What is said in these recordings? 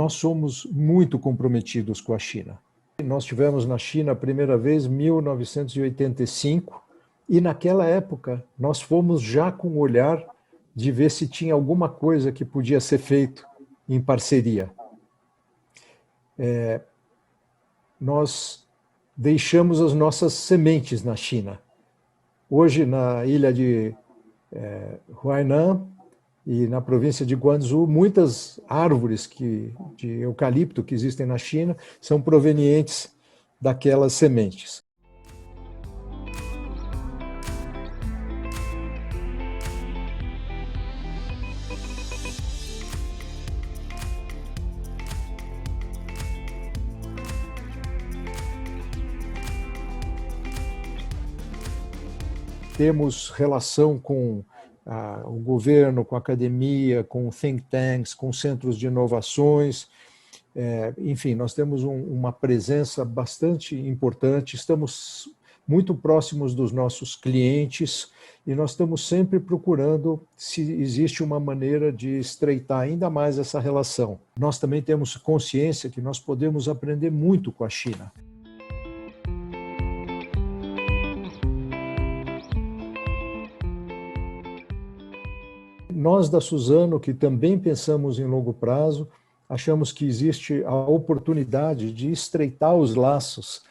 Nós somos muito comprometidos com a China. Nós tivemos na China a primeira vez em 1985 e naquela época nós fomos já com o olhar de ver se tinha alguma coisa que podia ser feito em parceria. Nós deixamos as nossas sementes na China. Hoje, na ilha de Huainan e na província de Guangzhou, muitas árvores de eucalipto que existem na China são provenientes daquelas sementes. Temos relação com o governo, com a academia, com think tanks, com centros de inovações. Enfim, nós temos uma presença bastante importante, estamos muito próximos dos nossos clientes e nós estamos sempre procurando se existe uma maneira de estreitar ainda mais essa relação. Nós também temos consciência que nós podemos aprender muito com a China. Nós da Suzano, que também pensamos em longo prazo, achamos que existe a oportunidade de estreitar os laços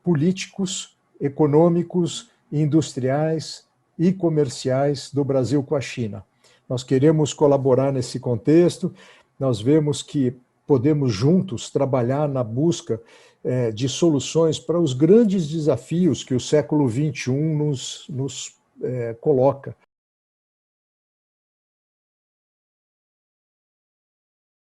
políticos, econômicos, industriais e comerciais do Brasil com a China. Nós queremos colaborar nesse contexto, nós vemos que podemos juntos trabalhar na busca de soluções para os grandes desafios que o século XXI nos coloca.